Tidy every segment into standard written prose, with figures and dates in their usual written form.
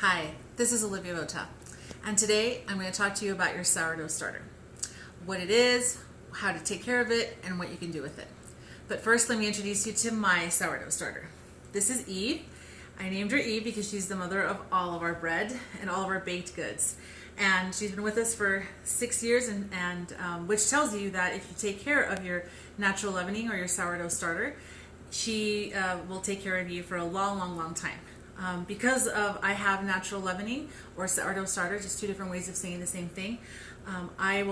Hi, this is Olivia Vota, and today I'm going to talk to you about your sourdough starter. What it is, how to take care of it, and what you can do with it. But first, let me introduce you to my sourdough starter. This is Eve. I named her Eve because she's the mother of all of our bread and all of our baked goods. And she's been with us for 6 years, which tells you that if you take care of your natural leavening or your sourdough starter, she will take care of you for a long, long, long time. Because of I have natural leavening or sourdough starter, just two different ways of saying the same thing, I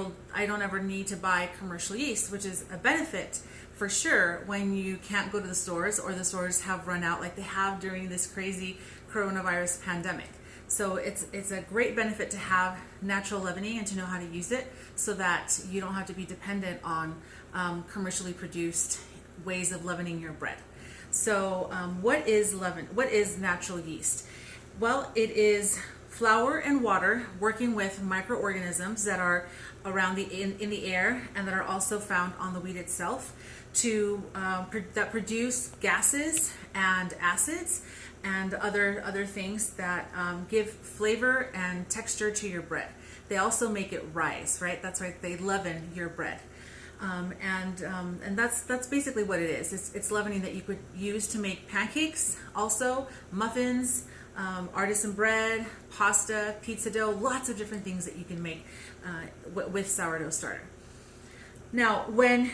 don't ever need to buy commercial yeast, which is a benefit for sure when you can't go to the stores or the stores have run out like they have during this crazy coronavirus pandemic. So it's a great benefit to have natural leavening and to know how to use it so that you don't have to be dependent on commercially produced ways of leavening your bread. So what is leaven? What is natural yeast? Well, it is flour and water working with microorganisms that are around in the air and that are also found on the wheat itself that produce gases and acids and other things that give flavor and texture to your bread. They also make it rise, right? That's right. They leaven your bread. And that's basically what it is. It's leavening that you could use to make pancakes, also muffins, artisan bread, pasta, pizza dough, lots of different things that you can make with sourdough starter. Now, when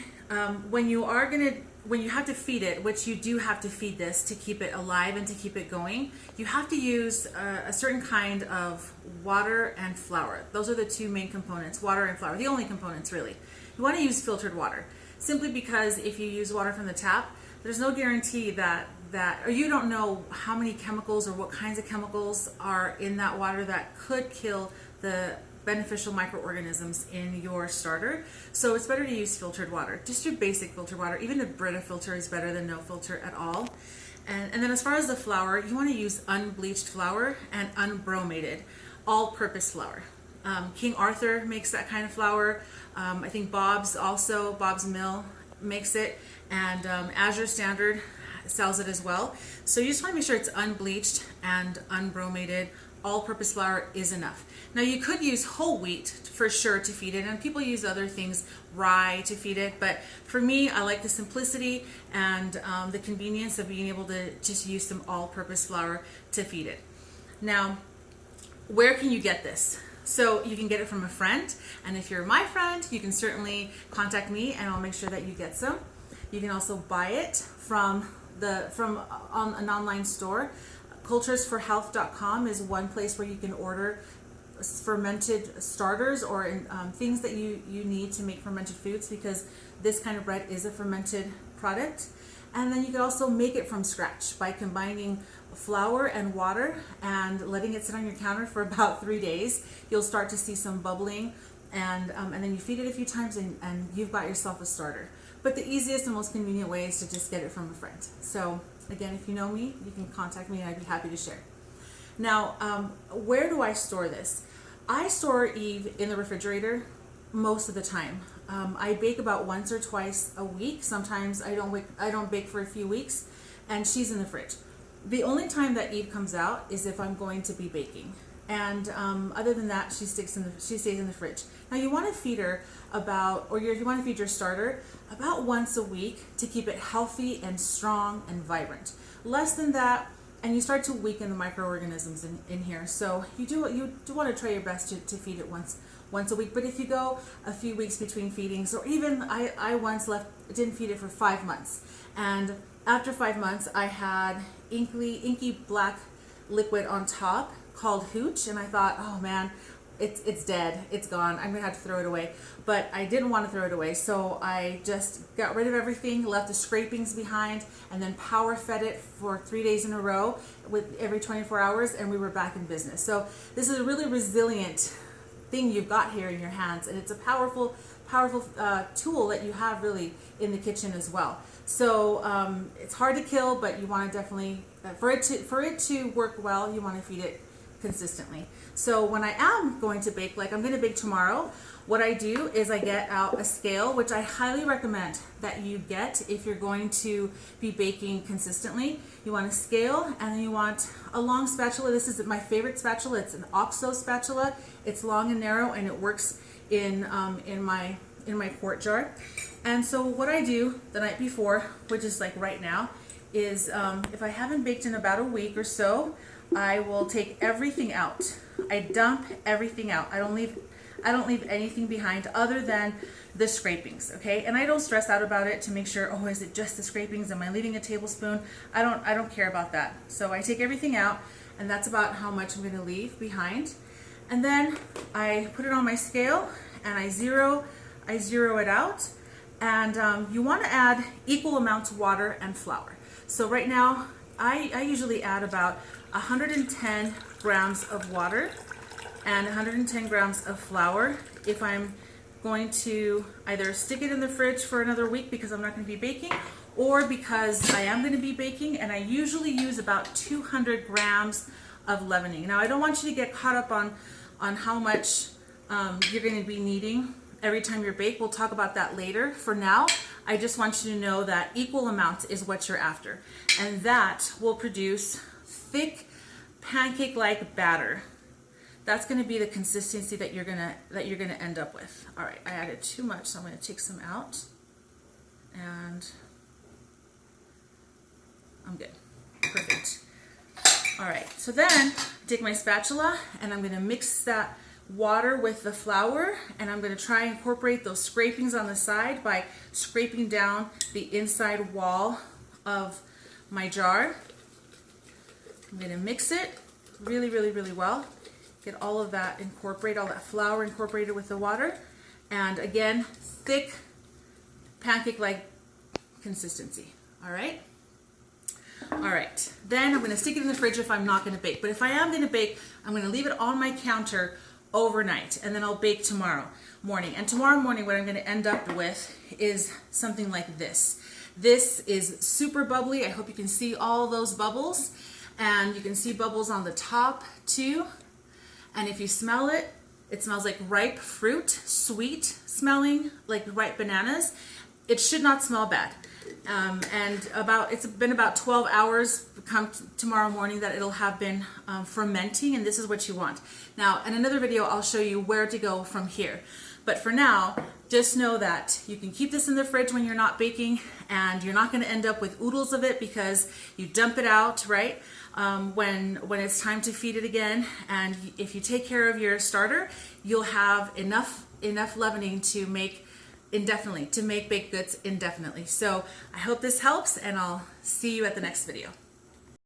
you have to feed it, which you do have to feed this to keep it alive and to keep it going, you have to use a certain kind of water and flour. Those are the two main components, water and flour, the only components really. You want to use filtered water, simply because if you use water from the tap, there's no guarantee or you don't know how many chemicals or what kinds of chemicals are in that water that could kill the beneficial microorganisms in your starter. So it's better to use filtered water, just your basic filtered water. Even a Brita filter is better than no filter at all. And then as far as the flour, you want to use unbleached flour and unbromated, all-purpose flour. King Arthur makes that kind of flour. I think Bob's Mill makes it, and Azure Standard sells it as well. So you just want to make sure it's unbleached and unbromated. All-purpose flour is enough. Now you could use whole wheat for sure to feed it, and people use other things, rye to feed it, but for me I like the simplicity and the convenience of being able to just use some all-purpose flour to feed it. Now, where can you get this? So you can get it from a friend, and if you're my friend, you can certainly contact me and I'll make sure that you get some. You can also buy it from on an online store. Culturesforhealth.com is one place where you can order fermented starters or things that you need to make fermented foods, because this kind of bread is a fermented product. And then you can also make it from scratch by combining flour and water and letting it sit on your counter for about 3 days. You'll start to see some bubbling, and then you feed it a few times and you've got yourself a starter. But the easiest and most convenient way is to just get it from a friend. So again, if you know me, you can contact me and I'd be happy to share. Now, where do I store this? I store Eve in the refrigerator most of the time. I bake about once or twice a week. Sometimes I don't bake for a few weeks, and she's in the fridge. The only time that Eve comes out is if I'm going to be baking, and other than that, she stays in the fridge. Now you want to feed her you want to feed your starter about once a week to keep it healthy and strong and vibrant. Less than that, and you start to weaken the microorganisms in here. So you do want to try your best to feed it once a week. But if you go a few weeks between feedings, or even I once didn't feed it for 5 months, and after 5 months I had inky black liquid on top called hooch, and I thought, oh man, it's dead, it's gone, I'm gonna have to throw it away. But I didn't want to throw it away, so I just got rid of everything, left the scrapings behind, and then power fed it for 3 days in a row with every 24 hours, and we were back in business. So this is a really resilient thing you've got here in your hands, and it's a powerful tool that you have really in the kitchen as well. So it's hard to kill, but you want to definitely for it to work well, you want to feed it consistently. So when I am going to bake, like I'm going to bake tomorrow, what I do is I get out a scale, which I highly recommend that you get if you're going to be baking consistently. You want a scale, and then you want a long spatula. This is my favorite spatula. It's an OXO spatula. It's long and narrow, and it works in my quart jar. And so what I do the night before, which is like right now, is if I haven't baked in about a week or so, I will take everything out. I dump everything out. I don't leave anything behind other than the scrapings, okay? And I don't stress out about it to make sure, oh, is it just the scrapings? Am I leaving a tablespoon? I don't care about that. So I take everything out, and that's about how much I'm gonna leave behind. And then I put it on my scale, and I zero it out. And you wanna add equal amounts of water and flour. So right now, I usually add about 110 grams of water and 110 grams of flour if I'm going to either stick it in the fridge for another week because I'm not going to be baking, or because I am going to be baking, and I usually use about 200 grams of leavening. Now I don't want you to get caught up on how much you're going to be needing every time you bake. We'll talk about that later. For now, I just want you to know that equal amounts is what you're after, and that will produce thick pancake-like batter. That's going to be the consistency that you're gonna end up with. All right, I added too much, so I'm going to take some out, and I'm good. Perfect. All right, so then take my spatula, and I'm going to mix that water with the flour, and I'm going to try and incorporate those scrapings on the side by scraping down the inside wall of my jar. I'm going to mix it really, really, really well. Get all of that incorporated, all that flour incorporated with the water. And again, thick pancake-like consistency. All right? All right. Then I'm going to stick it in the fridge if I'm not going to bake. But if I am going to bake, I'm going to leave it on my counter overnight, and then I'll bake tomorrow morning. And tomorrow morning, what I'm going to end up with is something like this. This is super bubbly. I hope you can see all those bubbles. And you can see bubbles on the top too. And if you smell it, it smells like ripe fruit, sweet smelling, like ripe bananas. It should not smell bad. It's been about 12 hours come tomorrow morning that it'll have been fermenting, and this is what you want. Now, in another video, I'll show you where to go from here. But for now, just know that you can keep this in the fridge when you're not baking, and you're not going to end up with oodles of it because you dump it out, right? When it's time to feed it again. And if you take care of your starter, you'll have enough leavening to make baked goods indefinitely. So I hope this helps, and I'll see you at the next video.